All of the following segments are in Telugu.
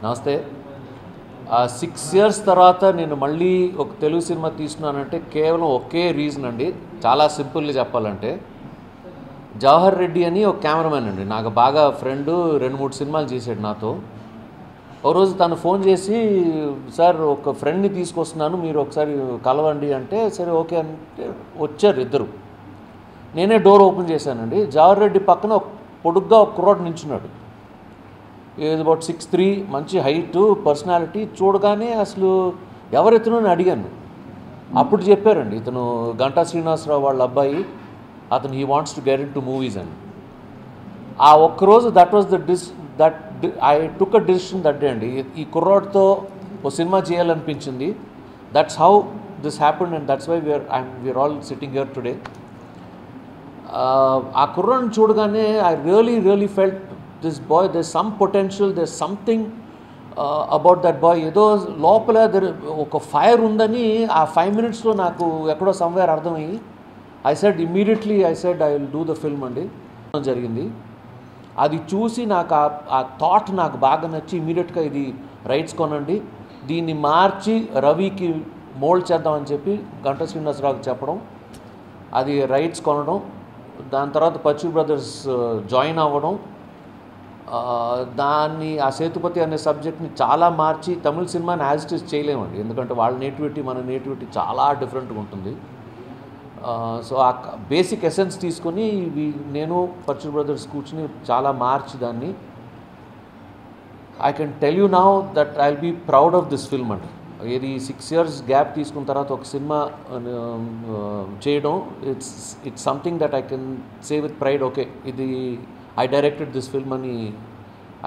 నమస్తే. 6 ఇయర్స్ తర్వాత నేను మళ్ళీ ఒక తెలుగు సినిమా తీస్తున్నానంటే కేవలం ఒకే రీజన్ అండి. చాలా సింపుల్గా చెప్పాలంటే, జవహర్ రెడ్డి అని ఒక కెమెరామెన్ అండి, నాకు బాగా ఫ్రెండు, 2-3 సినిమాలు చేశాడు నాతో. ఒక రోజు తను ఫోన్ చేసి, సార్ ఒక ఫ్రెండ్ని తీసుకొస్తున్నాను, మీరు ఒకసారి కలవండి అంటే, సరే ఓకే అంటే వచ్చారు ఇద్దరు. నేనే డోర్ ఓపెన్ చేశానండి. జవహర్ రెడ్డి పక్కన పొడుగ్గా ఒక కుర్రాడు నించున్నాడు. ఈజ్ అబౌట్ 6'3", మంచి హైటు, పర్సనాలిటీ. చూడగానే అసలు ఎవరెత్తునో అని అడిగాను. అప్పుడు చెప్పారండి, ఇతను గంటా శ్రీనివాసరావు వాళ్ళ అబ్బాయి, అతను he wants to get in to movies అని. ఆ ఒక్కరోజు that was I took a decision that day అండి. ఈ కుర్రాడితో ఒక సినిమా చేయాలనిపించింది. That's how this happened and that's why we're all sitting here today. ఆ కుర్రాడిని చూడగానే I really felt this boy, there's some potential, there's something about that boy. ఏదో లోపల ఒక ఫైర్ ఉందని ఆ 5 minutesలో నాకు ఎక్కడో సమ్వేర్ అర్థమయ్యి I said I will do the film అండి జరిగింది. అది చూసి నాకు ఆ థాట్ నాకు బాగా నచ్చి ఇమీడియట్గా ఇది రైట్స్ కొనండి, దీన్ని మార్చి రవికి మోల్డ్ చేద్దామని చెప్పి గంటా శ్రీనివాసరావుకి చెప్పడం, అది రైట్స్ కొనడం, దాని తర్వాత పచ్చు బ్రదర్స్ జాయిన్ అవ్వడం, దాన్ని ఆ సేతుపతి అనే సబ్జెక్ట్ని చాలా మార్చి తమిళ సినిమాని యాజ్ ఇట్ ఈస్ చేయలేమండి. ఎందుకంటే వాళ్ళ నేటివిటీ మన నేటివిటీ చాలా డిఫరెంట్గా ఉంటుంది. సో ఆ బేసిక్ ఎసెన్స్ తీసుకొని నేను పచ్చు బ్రదర్స్ కూర్చుని చాలా మార్చి దాన్ని I can tell you now that I will be proud of this film అండి. ఇది 6 years గ్యాప్ తీసుకున్న తర్వాత ఒక సినిమా చేయడం, it's something that I can say with pride. Okay, ఇది I directed this film అని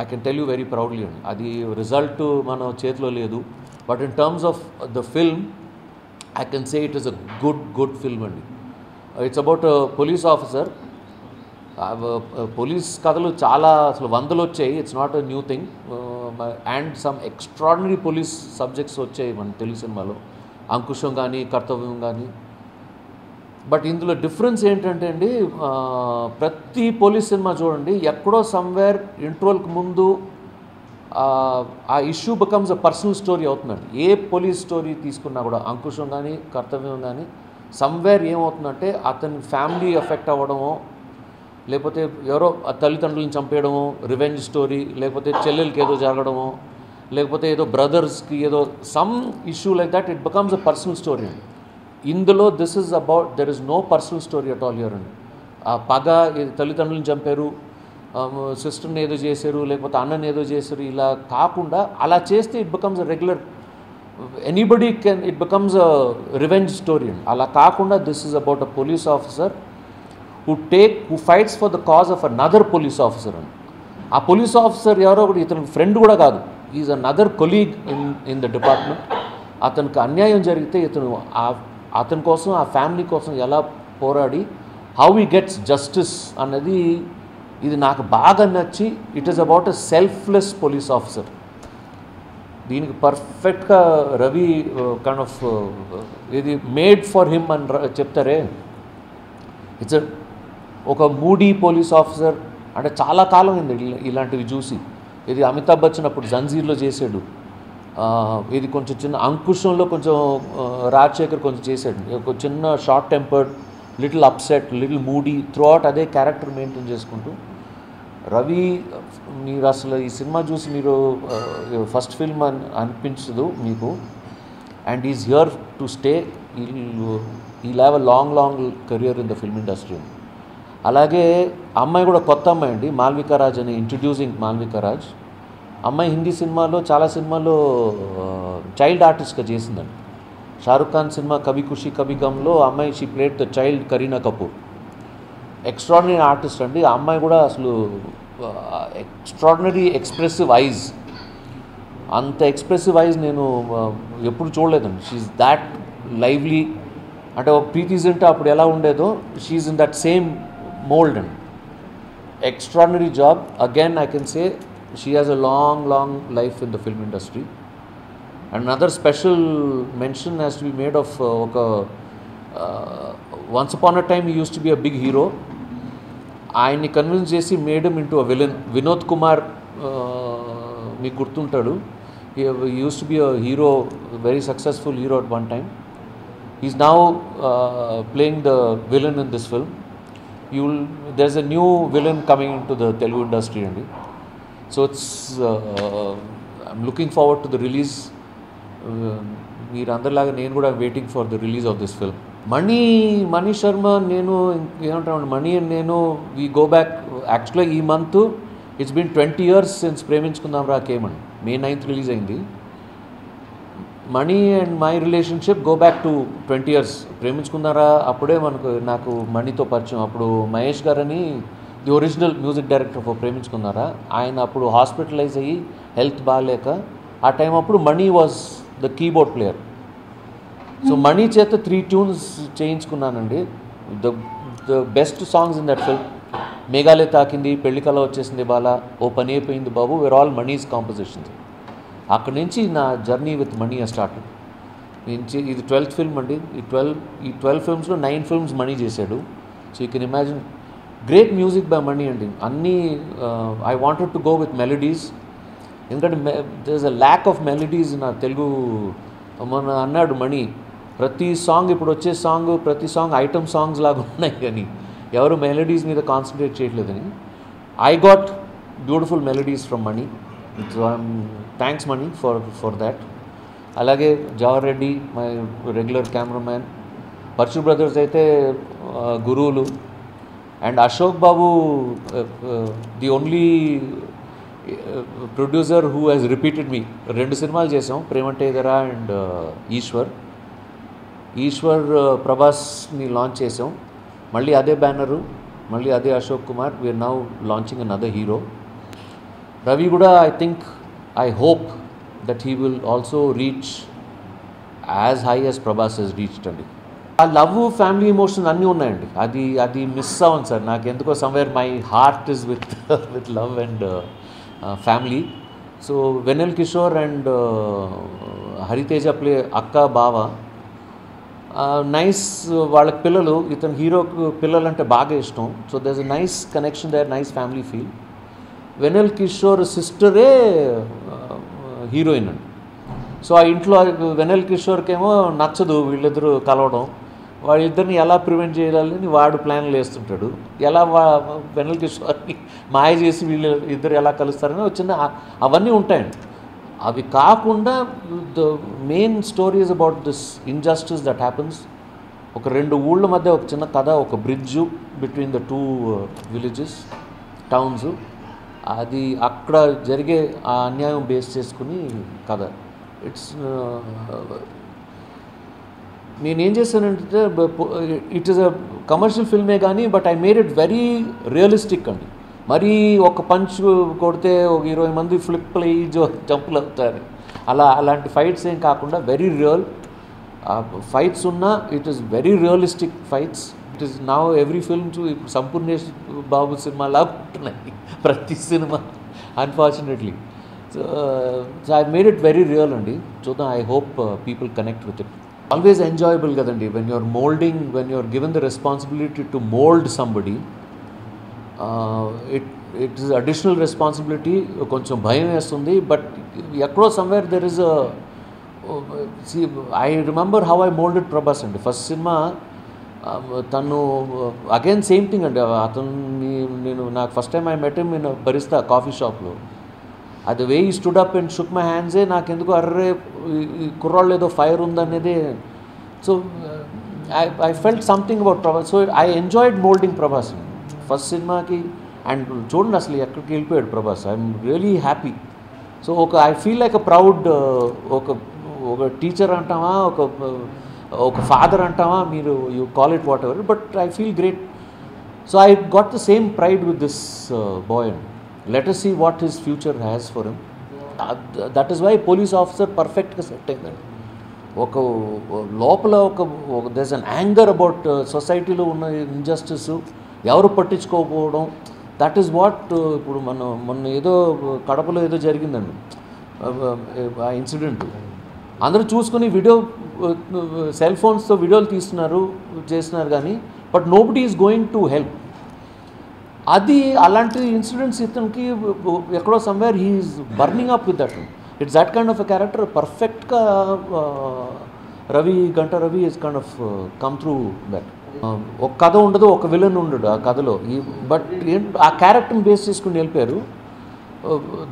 I can tell you very proudly అండి. అది రిజల్ట్ మన చేతిలో లేదు, but in terms of the film I can say it is a good film అండి. It's about police officer. Police కథలు చాలా అసలు 100 వచ్చాయి. It's not a new thing. And some extraordinary police subjects వచ్చాయి మన తెలుగు సినిమాలో, అంకుశం కానీ కర్తవ్యం కానీ. బట్ ఇందులో డిఫరెన్స్ ఏంటంటే అండి, ప్రతి పోలీస్ సినిమా చూడండి, ఎక్కడో సమ్వేర్ ఇంట్రోల్కి ముందు ఆ issue becomes a personal story అవుతుందండి. ఏ పోలీస్ స్టోరీ తీసుకున్నా కూడా, అంకుశం కానీ కర్తవ్యం కానీ, సమ్వేర్ ఏమవుతుందంటే అతని ఫ్యామిలీ ఎఫెక్ట్ అవ్వడమో, లేకపోతే ఎవరో తల్లిదండ్రులను చంపేయడమో రివెంజ్ స్టోరీ, లేకపోతే చెల్లెలకి ఏదో జరగడమో, లేకపోతే ఏదో బ్రదర్స్కి ఏదో some issue like that, it becomes a personal story అండి. ఇందులో this is about, there is no personal story at all here అండి. ఆ పగ, తల్లిదండ్రులను చంపారు, సిస్టర్ని ఏదో చేశారు, లేకపోతే అన్నని ఏదో చేశారు, ఇలా కాకుండా అలా చేస్తే it becomes a regular, anybody can, it becomes a revenge story అండి. అలా కాకుండా this is about a police officer who fights for the cause of another police officer అండి. ఆ పోలీస్ ఆఫీసర్ ఎవరో ఒకటి ఇతని ఫ్రెండ్ కూడా కాదు, is another colleague in the department. అతనికి అన్యాయం జరిగితే అతని కోసం, ఆ ఫ్యామిలీ కోసం ఎలా పోరాడి హౌ హీ గెట్స్ జస్టిస్ అన్నది, ఇది నాకు బాగా నచ్చి, it is about a selfless police officer. దీనికి పర్ఫెక్ట్గా రవి కైండ్ ఆఫ్ ఇది మేడ్ ఫర్ హిమ్ అని చెప్తారే. ఇట్స్ ఒక మూడీ పోలీస్ ఆఫీసర్ అంటే చాలా కాలం అయింది ఇలాంటివి చూసి. ఇది అమితాబ్ బచ్చన్ అప్పుడు జంజీర్లో చేశాడు. ఇది కొంచెం చిన్న అంకుశంలో కొంచెం రాజశేఖర్ కొంచెం చేశాడు. ఒక చిన్న short tempered, little upset, little moody, through out అదే క్యారెక్టర్ మెయింటైన్ చేసుకుంటూ రవి, మీరు అసలు ఈ సినిమా చూసి మీరు ఫస్ట్ ఫిల్మ్ అనిపించదు మీకు. And is here to stay. He'll have a long career in the film industry. అలాగే అమ్మాయి కూడా కొత్త అమ్మాయి అండి, మాల్వికా రాజ్ అని, ఇంట్రడ్యూసింగ్ మాల్వికా రాజ్. అమ్మాయి హిందీ సినిమాలో, చాలా సినిమాల్లో చైల్డ్ ఆర్టిస్ట్గా చేసిందండి. షారుఖ్ ఖాన్ సినిమా కభీ ఖుషీ కభీ గమ్లో అమ్మాయి she played the child Kareena Kapoor. Extraordinary artist అండి. ఆ అమ్మాయి కూడా అసలు ఎక్స్ట్రాడినరీ ఎక్స్ప్రెసివ్ ఐజ్. అంత ఎక్స్ప్రెసివ్ ఐజ్ నేను ఎప్పుడు చూడలేదండి. She's that lively. అంటే ఒక ప్రీతి జింటా అప్పుడు ఎలా ఉండేదో, she's in that same mould and extraordinary job. Again I can say she has a long life in the film industry. And another special mention has to be made of ఒక once upon a time he used to be a big hero. ఆయన్ని కన్విన్స్ చేసి made him into a villain. Vinod Kumar మీకు గుర్తుంటాడు. He used to be a hero, very successful hero at one time. He's now playing the villain in this film. There's a new villain coming into the Telugu industry, Andy. So I'm looking forward to the release. మీరు అందరిలాగా నేను కూడా waiting for the release of this film. Mani Sharma నేను ఏమంటాను, మణి అండ్ నేను వీ గో బ్యాక్. యాక్చువల్గా ఈ month it's been 20 years since Preminchukundam Raa కేమన్. May 9th రిలీజ్ అయింది. Mani and my relationship go back to 20 years. Preminchukunnara అప్పుడే నాకు మణితో పరిచయం. అప్పుడు మహేష్ గారని the original music director for Preminchukunnara, ఆయన అప్పుడు హాస్పిటలైజ్ అయ్యి హెల్త్ బాగాలేక ఆ టైం అప్పుడు Mani was the keyboard player. So Mani చేత 3 tunes చేయించుకున్నానండి. The best songs in that film మేఘాలయ తాకింది, పెళ్లికల వచ్చేసింది బాల, ఓ పని అయిపోయింది బాబు, వేర్ ఆల్ మనీస్ కాంపోజిషన్స్. అక్కడి నుంచి నా జర్నీ విత్ మణి స్టార్ట్. ఇది 12th ఫిల్మ్ అండి. ఈ 12 ఫిల్మ్స్లో 9 films మణి చేశాడు. So you can imagine great music by Mani అండి. అన్నీ I wanted to go with melodies, ఎందుకంటే there is a lack of melodies నా తెలుగు. మొన్న అన్నాడు మణి, ప్రతి సాంగ్ ఇప్పుడు వచ్చే సాంగ్ ప్రతి సాంగ్ ఐటమ్ సాంగ్స్ లాగా ఉన్నాయి కానీ ఎవరు మెలడీస్ మీద కాన్సన్ట్రేట్ చేయట్లేదని. I got beautiful melodies from Mani. So I'm thanks Mani for that. అలాగే Jawahar Reddy my regular cameraman, Paruchuri brothers అయితే గురువులు, and Ashok Babu the only producer who has repeated me. 2 సినిమాలు చేసాం, ప్రేమంటే ఇదరా అండ్ ఈశ్వర్ ప్రభాస్ని లాంచ్ చేసాం. మళ్ళీ అదే బ్యానరు, మళ్ళీ అదే Ashok Kumar. We're now launching another hero. Ravi కూడా I hope that he will also reach as high as Prabhas Hess reached అండి. ఆ లవ్ ఫ్యామిలీ ఎమోషన్స్ అన్నీ ఉన్నాయండి. అది మిస్ అవ్వను సార్. నాకు ఎందుకో somewhere my heart is with love and family. So Vennela Kishore and Hariteja play అక్క బావ, నైస్. వాళ్ళకి పిల్లలు, ఇతను హీరోకు పిల్లలు అంటే బాగా ఇష్టం. So there is a nice connection there, nice family feel. Vennela Kishore సిస్టరే హీరోయిన్ అండి. సో ఆ ఇంట్లో వెన్నెల్ కిషోర్కేమో నచ్చదు వీళ్ళిద్దరూ కలవడం. వాళ్ళిద్దరిని ఎలా ప్రివెంట్ చేయాలని వాడు ప్లాన్లు వేస్తుంటాడు. ఎలా వెన్నెల్ కిషోర్ని మాయ చేసి వీళ్ళు ఇద్దరు ఎలా కలుస్తారని వచ్చిన అవన్నీ ఉంటాయండి. అవి కాకుండా the main story is about this injustice that happens. ఒక 2 ఊళ్ళ మధ్య ఒక చిన్న కథ, ఒక bridge between the 2 villages, towns. అది అక్కడ జరిగే ఆ అన్యాయం బేస్ చేసుకుని కథ. నేనేం చేశానంటే, ఇట్ ఈస్ అ కమర్షియల్ ఫిల్మే కానీ but I made it very realistic అండి. మరీ ఒక పంచ్ కొడితే ఒక 20 మంది ఫ్లిప్లు అయ్యి జంపులు అవుతారు, అలాంటి ఫైట్స్ ఏం కాకుండా వెరీ రియల్ ఫైట్స్ ఉన్నా it is very realistic fights. It is now every film ఇప్పుడు సంపూర్ణేష్ బాబు సినిమా లాగా ఉంటున్నాయి ప్రతి సినిమా unfortunately. So I made it very real అండి. చూద్దాం, I hope people connect with it. Always enjoyable కదండి when you're moulding, when you're given the responsibility to mould somebody. It is additional responsibility. కొంచెం భయం వేస్తుంది, బట్ ఎక్కడో somewhere there is I remember how I moulded Prabhas అండి. ఫస్ట్ సినిమా తను అగైన్ సేమ్ థింగ్ అండి. నేను నాకు first time I met him in Barista coffee షాప్లో. అది way he stood up and shook my హ్యాండ్సే నాకు ఎందుకు అర్రే ఈ కుర్రాళ్ళు ఏదో ఫైర్ ఉందనేది. So I felt something about Prabhas. So I enjoyed moulding Prabhas first సినిమాకి. అండ్ చూడండి అసలు ఎక్కడికి వెళ్ళిపోయాడు Prabhas. I'm really happy. So I feel like a proud, ఒక టీచర్ అంటామా, ఒక ఫాదర్ అంటామా, మీరు you call it what ever, but I feel great. So I got the same pride with this boy and let us see what his future has for him. That is why police officer పర్ఫెక్ట్గా సెట్ అయిందండి. ఒక లోపల there's an anger about సొసైటీలో ఉన్న ఇంజస్టిస్, ఎవరు పట్టించుకోకపోవడం. దట్ ఈస్ వాట్ ఇప్పుడు మొన్న ఏదో కడపలో ఏదో జరిగిందండి ఆ ఇన్సిడెంట్. అందరూ చూసుకుని వీడియో సెల్ ఫోన్స్తో వీడియోలు చేస్తున్నారు కానీ but nobody is going to help. అది అలాంటి ఇన్సిడెంట్స్ ఇతనికి ఎక్కడో somewhere he's burning up with that. It's that kind of a character. పర్ఫెక్ట్గా Ganta Ravi is kind of come through that. ఒక కథ ఉండదు, ఒక విలన్ ఉండడు ఆ కథలో. బట్ ఆ క్యారెక్టర్ని బేస్ చేసుకుని వెళ్ళిపోయారు.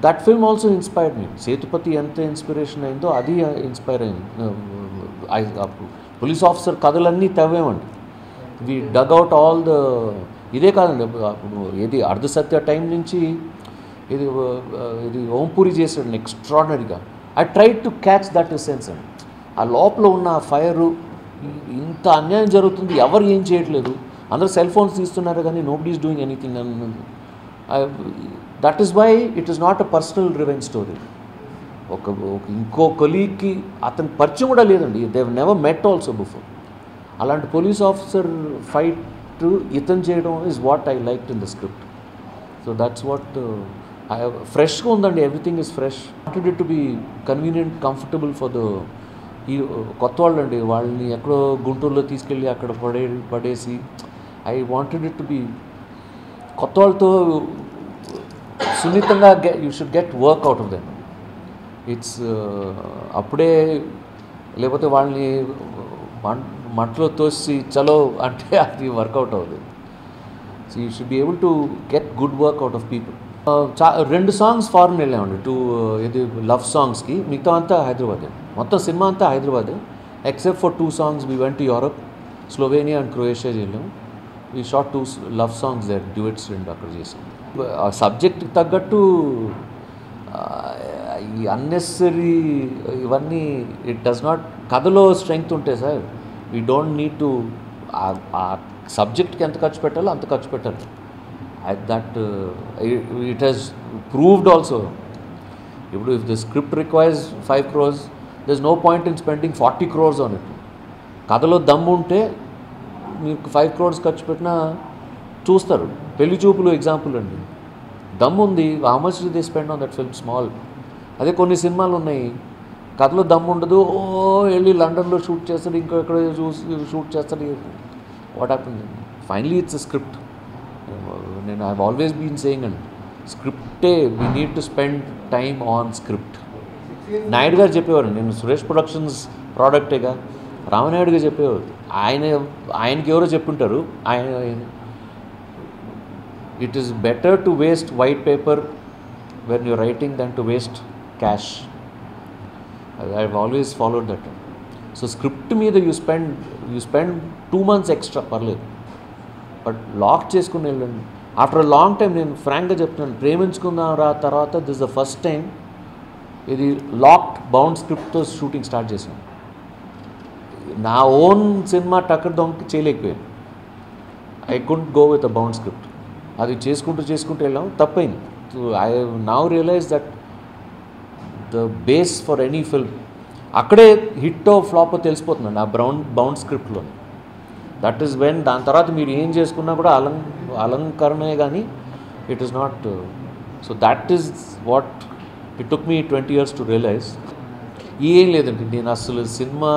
That film also inspired me. Sethupathi ఎంత ఇన్స్పిరేషన్ అయిందో అది ఇన్స్పైర్ అయింది. పోలీస్ ఆఫీసర్ కథలన్నీ తవ్వేమండి. వి డగ్ అవుట్ ఆల్ ద. ఇదే కాదండి, అప్పుడు ఏది అర్ధసత్య టైం నుంచి ఇది ఓంపూరి చేసాడు ఎక్స్ట్రాడినరీగా. I try to catch that essence అండి. ఆ లోపల ఉన్న ఫైరు, ఇంత అన్యాయం జరుగుతుంది, ఎవరు ఏం చేయట్లేదు, అందరూ సెల్ ఫోన్స్ తీస్తున్నారు కానీ nobody is doing anything. That is why it is not a personal revenge story. ఒక ఇంకో కొలీగ్కి అతని పరిచయం కూడా లేదండి. They never met also before. అలాంటి పోలీస్ ఆఫీసర్ ఫైట్ ఇతను చేయడం is what I like in the script. So that's what ఫ్రెష్గా ఉందండి. Everything is fresh. Wanted it to be convenient, comfortable for the ఈ కొత్త వాళ్ళు అండి. వాళ్ళని ఎక్కడో గుంటూరులో తీసుకెళ్ళి అక్కడ పడేసి I wanted it to be కొత్త వాళ్ళతో సున్నితంగా you should get work out of them. It's అప్పుడే లేకపోతే వాళ్ళని మంటలో తోసి చలో అంటే అది వర్కౌట్ అవుతుంది. So you should be able to get good work out of people. 2 songs foreign వెళ్ళామండి. 2 ఇది లవ్ సాంగ్స్కి. మిగతా అంతా హైదరాబాదే. మొత్తం సినిమా అంతా హైదరాబాదే except for 2 songs we went to Europe, Slovenia and Croatia వెళ్ళాం. We shot 2 love songs there, duets 2 అక్కడ చేసాం. ఆ సబ్జెక్ట్కి తగ్గట్టు ఈ అన్నెసరీ ఇవన్నీ ఇట్ డస్ నాట్. కథలో స్ట్రెంగ్త్ ఉంటే sir we don't need to ఆ సబ్జెక్ట్కి ఎంత ఖర్చు పెట్టాలో అంత ఖర్చు పెట్టాలి. That it has proved also. ఇప్పుడు if the script requires 5 crores, there is no point in spending 40 crores on it. కథలో దమ్ము ఉంటే మీకు 5 crores ఖర్చు పెట్టినా చూస్తారు. పెళ్లి చూపులు ఎగ్జాంపుల్ అండి. దమ్ము ఉంది, how much do they spend on that film? Small. అదే కొన్ని సినిమాలు ఉన్నాయి కథలో దమ్ము ఉండదు, వెళ్ళి లండన్లో షూట్ చేస్తారు, ఇంకో ఎక్కడ షూట్ చేస్తారు. What happen? Finally it's a script. నేను I have always been saying అండి, స్క్రిప్టే we need to spend time on script. Naidu గారు చెప్పేవారు, నేను సురేష్ ప్రొడక్షన్స్ ప్రోడక్టేగా, రామనాయుడు గారు చెప్పేవారు. ఆయనకి ఎవరో చెప్పుంటారు, it is better to waste white paper when you're writing then to waste cash. I have always followed that. So script మీద యూ స్పెండ్ 2 months ఎక్స్ట్రా పర్లేదు, బట్ లాక్ చేసుకుని వెళ్ళండి. ఆఫ్టర్ అ లాంగ్ టైం, నేను ఫ్రాంక్గా చెప్తున్నాను, ప్రేమించుకుందాం రా తర్వాత దిస్ ద ఫస్ట్ టైం ఇది లాక్డ్ బౌండ్ స్క్రిప్ట్తో షూటింగ్ స్టార్ట్ చేశాను. నా ఓన్ సినిమా టక్కర్ దొంగకి చేయలేకపోయాను. I could go with a bound script. అది చేసుకుంటూ వెళ్ళాం, తప్పైంది. So I now realise that the base for any film అక్కడే హిట్టో ఫ్లాపో తెలిసిపోతుందండి ఆ బౌండ్ స్క్రిప్ట్లో. దట్ ఈస్ వెన్ దాని తర్వాత మీరు ఏం చేసుకున్నా కూడా అలంకరణే కానీ it is not. So that is what it took me 20 years to realise. ఏం లేదండి, నేను అసలు సినిమా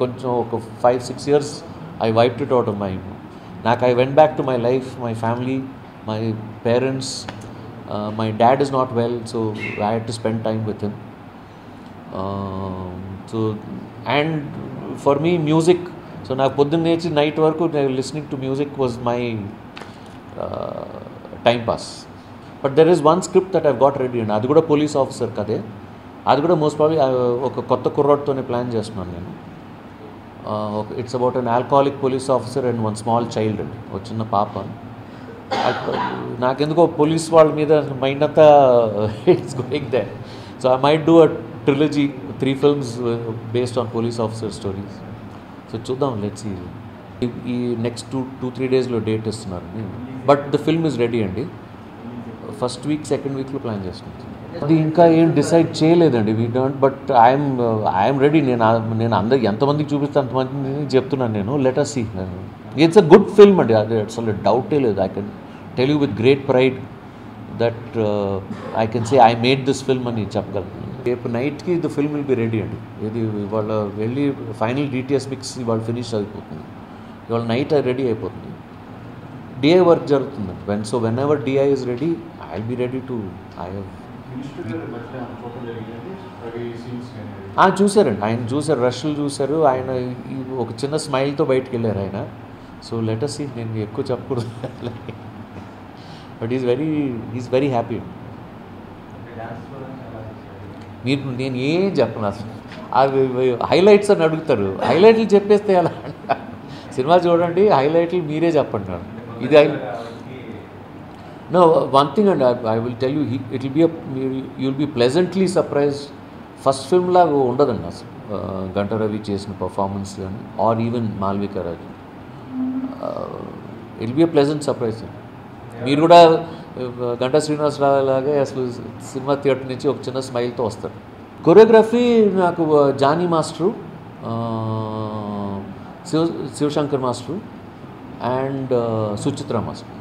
కొంచెం ఒక 5-6 years I wiped it out of my. I went back to my life, my family, my parents. My dad is not well, so I had to spend time with him. So and for me music, so నాకు పొద్దున్న లేచి నైట్ వరకు listening to music was my time pass. But there is 1 script that I've got ready అండి. అది కూడా పోలీస్ ఆఫీసర్ కదే. అది కూడా మోస్ట్ ప్రాబ్లీ ఒక కొత్త కుర్రాడితోనే ప్లాన్ చేస్తున్నాను నేను. It's about an alcoholic police officer and 1 small child అండి, ఒక చిన్న పాప. నాకెందుకో పోలీస్ వాళ్ళ మీద మైండ్ అంతా it's going they. So I might do a trilogy, 3 films based on police officer stories. So చూద్దాం, లెట్స్ సీ. ఈ నెక్స్ట్ 2-3 daysలో డేట్ ఇస్తున్నారు. But the film is ready అండి. ఫస్ట్ వీక్, సెకండ్ వీక్లో ప్లాన్ చేస్తున్నాం. అది ఇంకా ఏం డిసైడ్ చేయలేదండి. We don't, but I'm ready. నేను అందరికి ఎంతమందికి చూపిస్తే అంతమంది చెప్తున్నాను నేను. Let us see. It's a good film అండి, అది అసలు డౌటే లేదు. I can tell you with great pride that I can say I made this film అని చెప్పగలను. రేపు నైట్కి the film will be ready అండి. ఇది ఇవాళ వెళ్ళి ఫైనల్ DTS పిక్స్ ఇవాళ ఫినిష్ అయిపోతుంది. ఇవాళ నైట్ రెడీ అయిపోతుంది. డిఐ వర్క్ జరుగుతుందండి. So when ever DI is ready, I will be ready to. చూశారండి, ఆయన చూశారు, రష్లు చూశారు, ఆయన ఒక చిన్న స్మైల్తో బయటకు వెళ్ళారు ఆయన. సో లెట్ అస్ సీ, నేను ఎక్కువ చెప్పకూడదు. But is very happy. మీరు నేను ఏం చెప్పను అసలు. అవి హైలైట్స్ అని అడుగుతారు, హైలైట్లు చెప్పేస్తే ఎలా? సినిమా చూడండి, హైలైట్లు మీరే చెప్పండి నాకు. ఇది no one thing and I will tell you, it will be you will be pleasantly surprised. First film లాగా ఉండదండి అసలు గంట రవి చేసిన పర్ఫార్మెన్స్ కానీ, or even Malvika Raju. It will be a pleasant surprise. మీరు కూడా గంటా శ్రీనివాసరావు లాగే అసలు సినిమా థియేటర్ నుంచి ఒక చిన్న స్మైల్తో వస్తారు. కొరియోగ్రఫీ నాకు Jani master, Shivashankar master and Suchitra master.